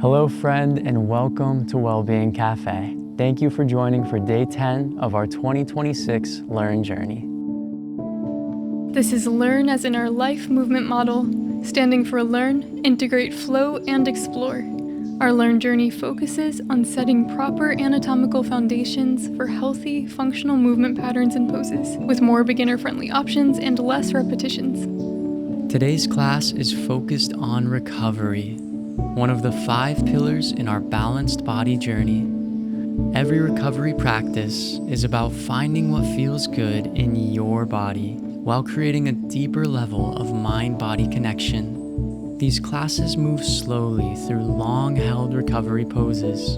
Hello friend, and welcome to Wellbeing Café. Thank you for joining for day 10 of our 2026 Learn Journey. This is Learn as in our life movement model, standing for learn, integrate, flow, and explore. Our Learn Journey focuses on setting proper anatomical foundations for healthy, functional movement patterns and poses, with more beginner-friendly options and less repetitions. Today's class is focused on recovery, one of the 5 pillars in our balanced body journey. Every recovery practice is about finding what feels good in your body while creating a deeper level of mind-body connection. These classes move slowly through long-held recovery poses,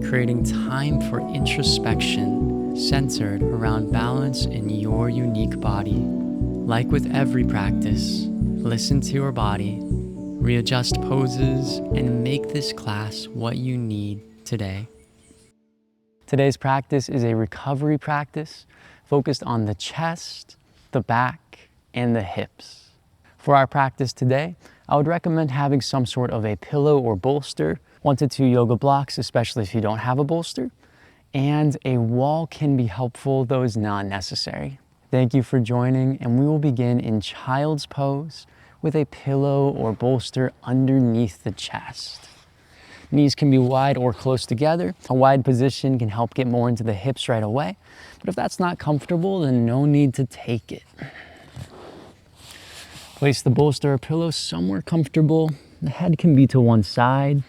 creating time for introspection centered around balance in your unique body. Like with every practice, listen to your body, readjust poses, and make this class what you need today. Today's practice is a recovery practice focused on the chest, the back, and the hips. For our practice today, I would recommend having some sort of a pillow or bolster, 1 to 2 yoga blocks, especially if you don't have a bolster, and a wall can be helpful, though is not necessary. Thank you for joining, and we will begin in child's pose with a pillow or bolster underneath the chest. Knees can be wide or close together. A wide position can help get more into the hips right away, but if that's not comfortable, then no need to take it. Place the bolster or pillow somewhere comfortable. The head can be to one side.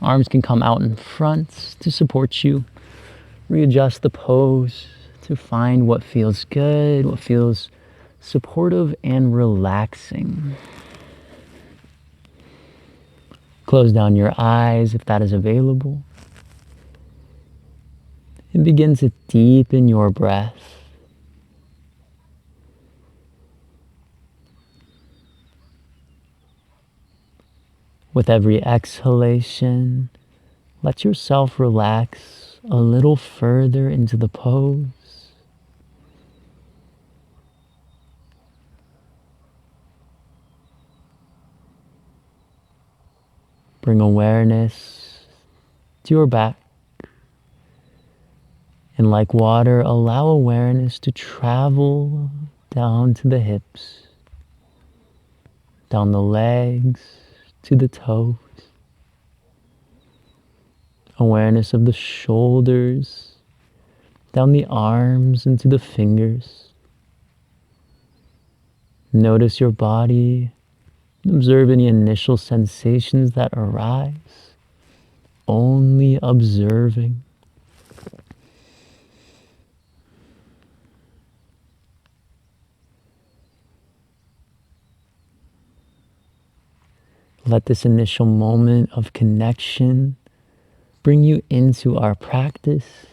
Arms can come out in front to support you. Readjust the pose to find what feels good, what feels supportive and relaxing. Close down your eyes if that is available. And begin to deepen your breath. With every exhalation, let yourself relax a little further into the pose. Bring awareness to your back. And like water, allow awareness to travel down to the hips, down the legs, to the toes. Awareness of the shoulders, down the arms into the fingers. Notice your body. Observe any initial sensations that arise. Only observing. Let this initial moment of connection bring you into our practice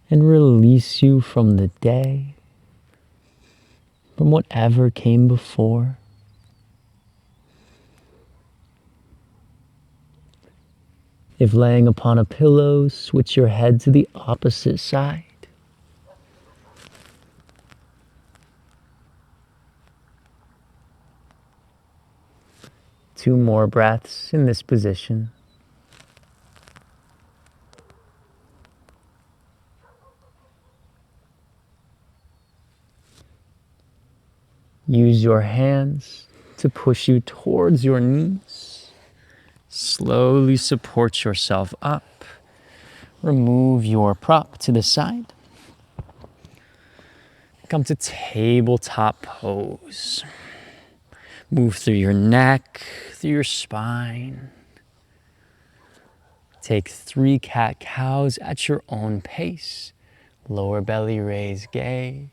and release you from the day, from whatever came before. If laying upon a pillow, switch your head to the opposite side. Two more breaths in this position. Use your hands to push you towards your knees. Slowly support yourself up. Remove your prop to the side. Come to tabletop pose. Move through your neck, through your spine. Take 3 cat-cows at your own pace. Lower belly, raise gaze.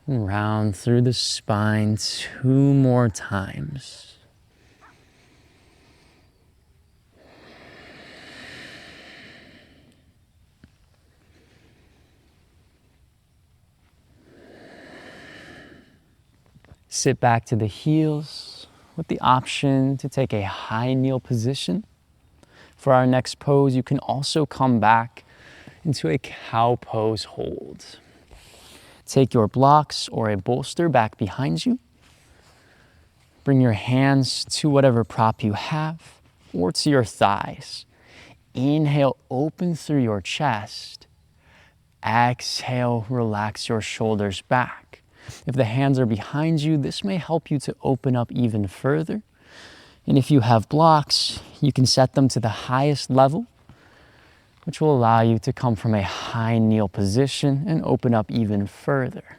And round through the spine 2 more times. Sit back to the heels with the option to take a high kneel position. For our next pose, you can also come back into a cow pose hold. Take your blocks or a bolster back behind you. Bring your hands to whatever prop you have or to your thighs. Inhale, open through your chest. Exhale, relax your shoulders back. If the hands are behind you, this may help you to open up even further. And if you have blocks, you can set them to the highest level, which will allow you to come from a high kneel position and open up even further.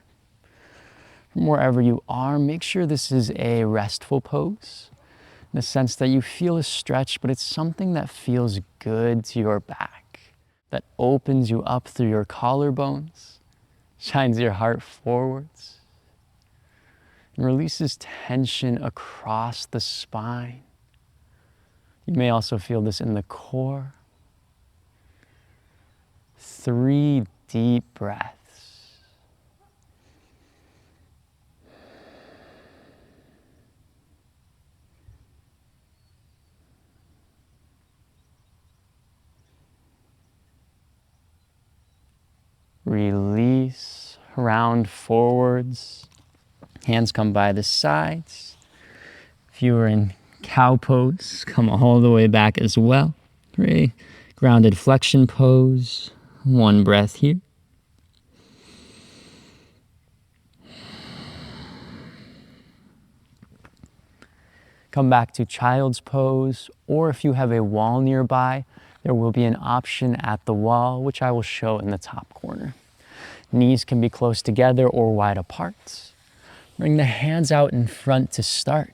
From wherever you are, make sure this is a restful pose, in the sense that you feel a stretch, but it's something that feels good to your back, that opens you up through your collarbones, shines your heart forwards, and releases tension across the spine. You may also feel this in the core. 3 deep breaths. Release, round forwards. Hands come by the sides. If you are in cow pose, come all the way back as well. Great. Grounded flexion pose. 1 breath here. Come back to child's pose, or if you have a wall nearby, there will be an option at the wall, which I will show in the top corner. Knees can be close together or wide apart. Bring the hands out in front to start.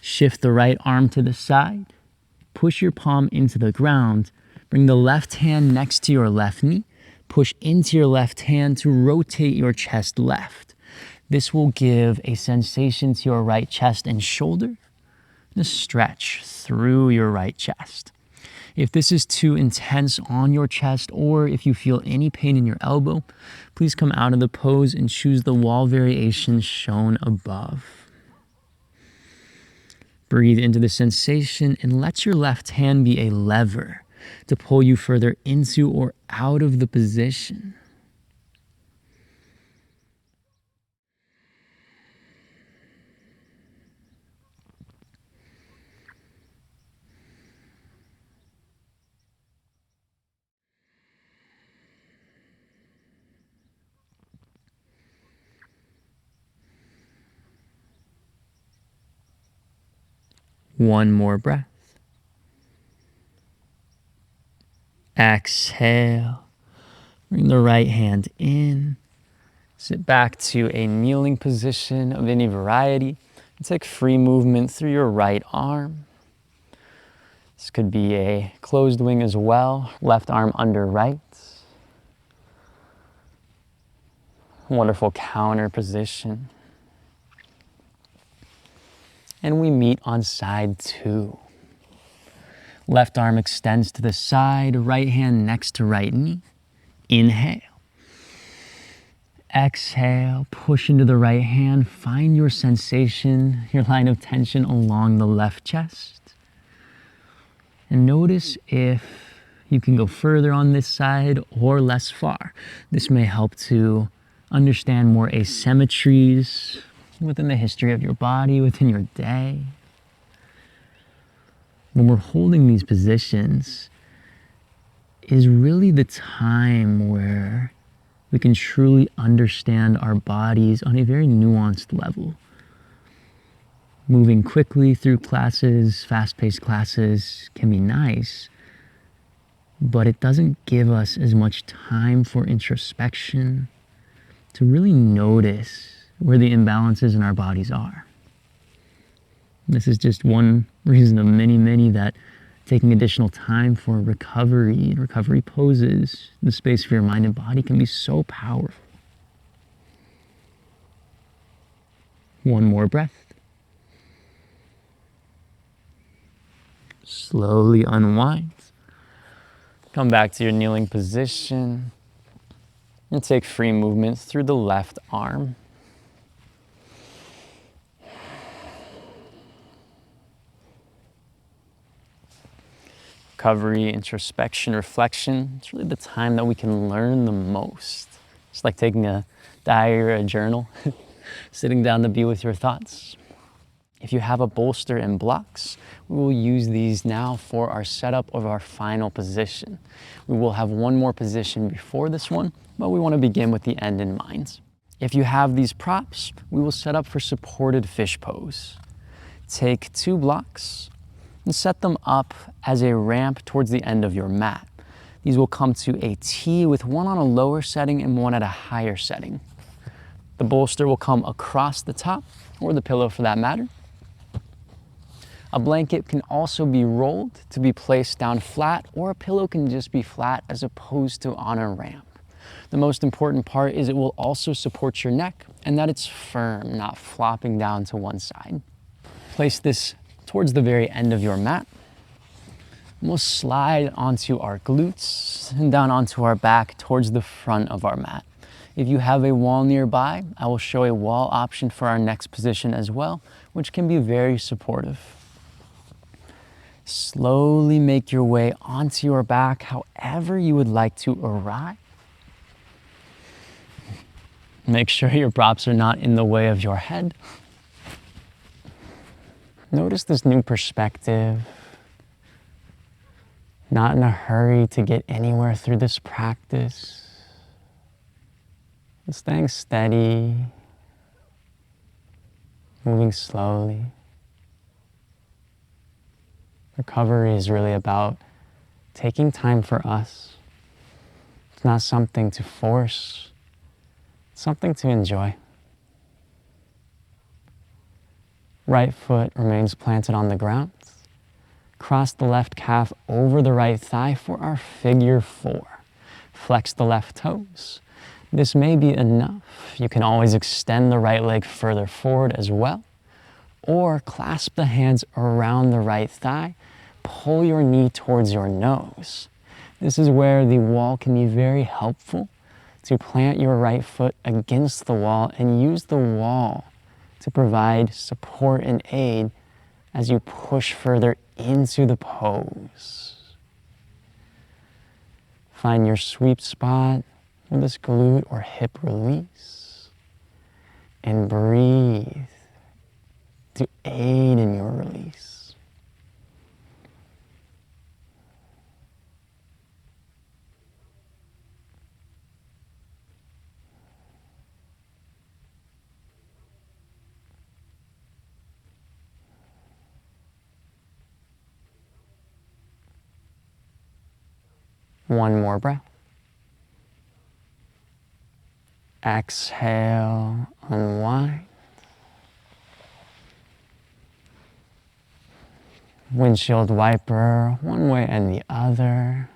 Shift the right arm to the side. Push your palm into the ground. Bring the left hand next to your left knee. Push into your left hand to rotate your chest left. This will give a sensation to your right chest and shoulder, and a stretch through your right chest. If this is too intense on your chest, or if you feel any pain in your elbow, please come out of the pose and choose the wall variation shown above. Breathe into the sensation and let your left hand be a lever to pull you further into or out of the position. One more breath. Exhale. Bring the right hand in. Sit back to a kneeling position of any variety. And take free movement through your right arm. This could be a closed wing as well. Left arm under right. Wonderful counter position. And we meet on side 2. Left arm extends to the side, right hand next to right knee. Inhale. Exhale, push into the right hand. Find your sensation, your line of tension along the left chest. And notice if you can go further on this side or less far. This may help to understand more asymmetries within the history of your body, within your day. When we're holding these positions is really the time where we can truly understand our bodies on a very nuanced level. Moving quickly through classes, fast-paced classes can be nice, but it doesn't give us as much time for introspection to really notice where the imbalances in our bodies are. This is just one reason of many, many that taking additional time for recovery and recovery poses, the space for your mind and body can be so powerful. One more breath. Slowly unwind. Come back to your kneeling position and take free movement through the left arm. Recovery, introspection, reflection, it's really the time that we can learn the most. It's like taking a diary or a journal. sitting down to be with your thoughts. If you have a bolster and blocks, we will use these now for our setup of our final position. We will have one more position before this one, but we want to begin with the end in mind. If you have these props, we will set up for supported fish pose. Take 2 blocks and set them up as a ramp towards the end of your mat. These will come to a T with one on a lower setting and one at a higher setting. The bolster will come across the top, or the pillow for that matter. A blanket can also be rolled to be placed down flat, or a pillow can just be flat as opposed to on a ramp. The most important part is it will also support your neck and that it's firm, not flopping down to one side. Place this towards the very end of your mat. We'll slide onto our glutes and down onto our back towards the front of our mat. If you have a wall nearby, I will show a wall option for our next position as well, which can be very supportive. Slowly make your way onto your back however you would like to arrive. Make sure your props are not in the way of your head. Notice this new perspective. Not in a hurry to get anywhere through this practice. And staying steady, moving slowly. Recovery is really about taking time for us. It's not something to force, it's something to enjoy. Right foot remains planted on the ground. Cross the left calf over the right thigh for our figure 4. Flex the left toes. This may be enough. You can always extend the right leg further forward as well, or clasp the hands around the right thigh. Pull your knee towards your nose. This is where the wall can be very helpful to plant your right foot against the wall and use the wall to provide support and aid as you push further into the pose. Find your sweet spot with this glute or hip release and breathe to aid in your release. One more breath. Exhale, unwind. Windshield wiper, one way and the other.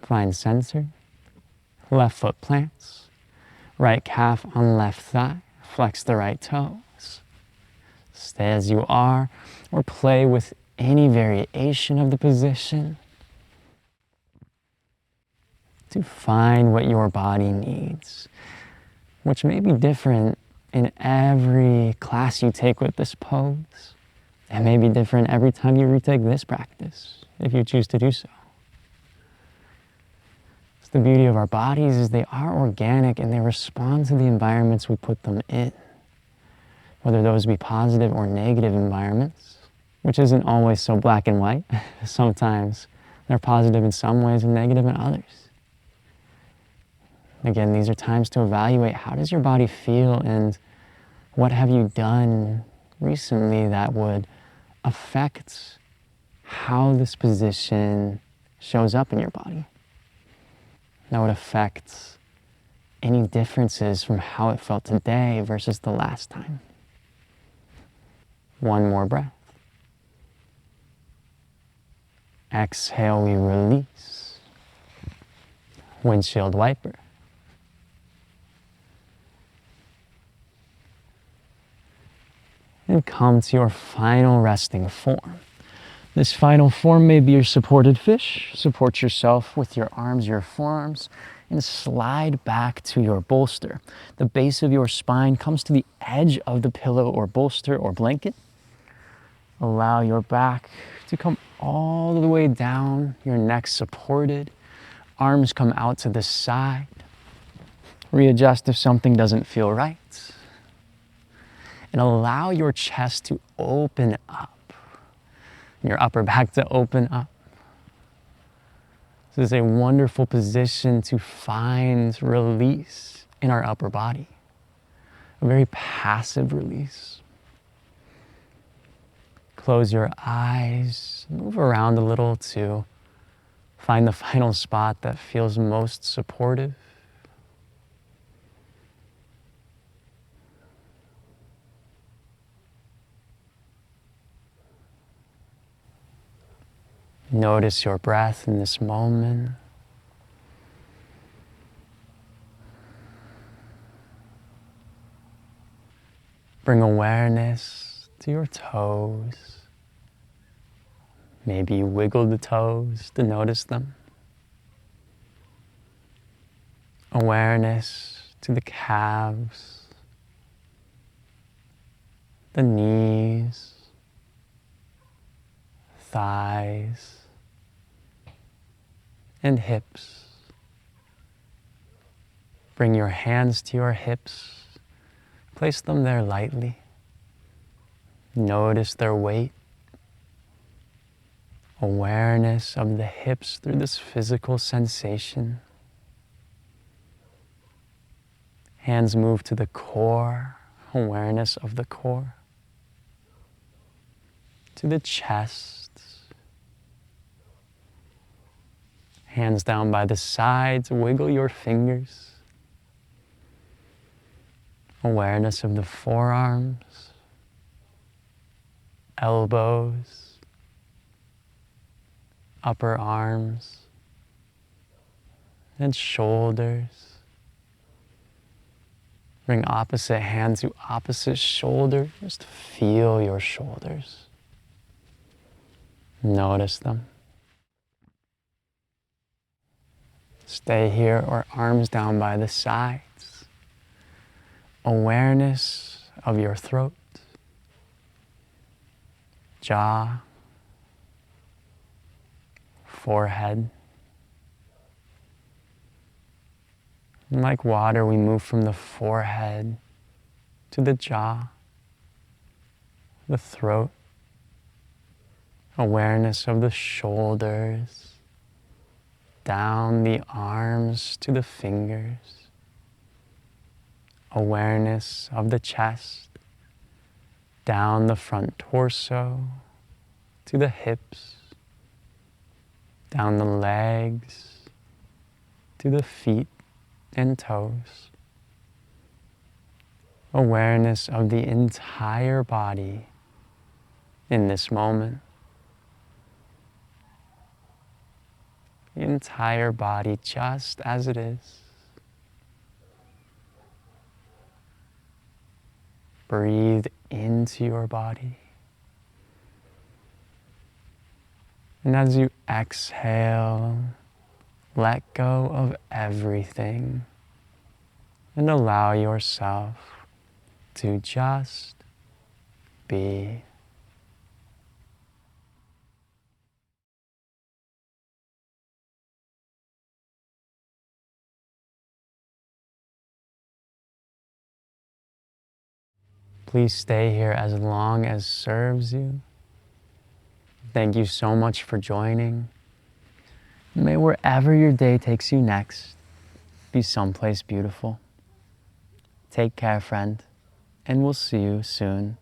Find center. Left foot plants. Right calf on left thigh. Flex the right toes. Stay as you are, or play with any variation of the position to find what your body needs, which may be different in every class you take with this pose. It may be different every time you retake this practice, if you choose to do so. It's the beauty of our bodies is they are organic and they respond to the environments we put them in, whether those be positive or negative environments, which isn't always so black and white. Sometimes they're positive in some ways and negative in others. Again, these are times to evaluate how does your body feel and what have you done recently that would affect how this position shows up in your body. That would affect any differences from how it felt today versus the last time. One more breath. Exhale, we release. Windshield wiper. And come to your final resting form. This final form may be your supported fish. Support yourself with your arms, your forearms, and slide back to your bolster. The base of your spine comes to the edge of the pillow or bolster or blanket. Allow your back to come all the way down, your neck supported. arms come out to the side. Readjust if something doesn't feel right. And allow your chest to open up, your upper back to open up. This is a wonderful position to find release in our upper body, a very passive release. Close your eyes, move around a little to find the final spot that feels most supportive. Notice your breath in this moment. Bring awareness to your toes. Maybe you wiggle the toes to notice them. Awareness to the calves, the knees, thighs, and hips. Bring your hands to your hips. Place them there lightly. Notice their weight. Awareness of the hips through this physical sensation. Hands move to the core. Awareness of the core. To the chest. Hands down by the sides, wiggle your fingers. Awareness of the forearms, elbows, upper arms, and shoulders. Bring opposite hand to opposite shoulder. Just feel your shoulders. Notice them. Stay here or arms down by the sides. Awareness of your throat, jaw, forehead. And like water, we move from the forehead to the jaw, the throat. Awareness of the shoulders, down the arms to the fingers. Awareness of the chest, down the front torso to the hips, down the legs to the feet and toes. Awareness of the entire body in this moment. The entire body just as it is. Breathe into your body. And as you exhale, let go of everything and allow yourself to just be. Please stay here as long as serves you. Thank you so much for joining. May wherever your day takes you next be someplace beautiful. Take care, friend, and we'll see you soon.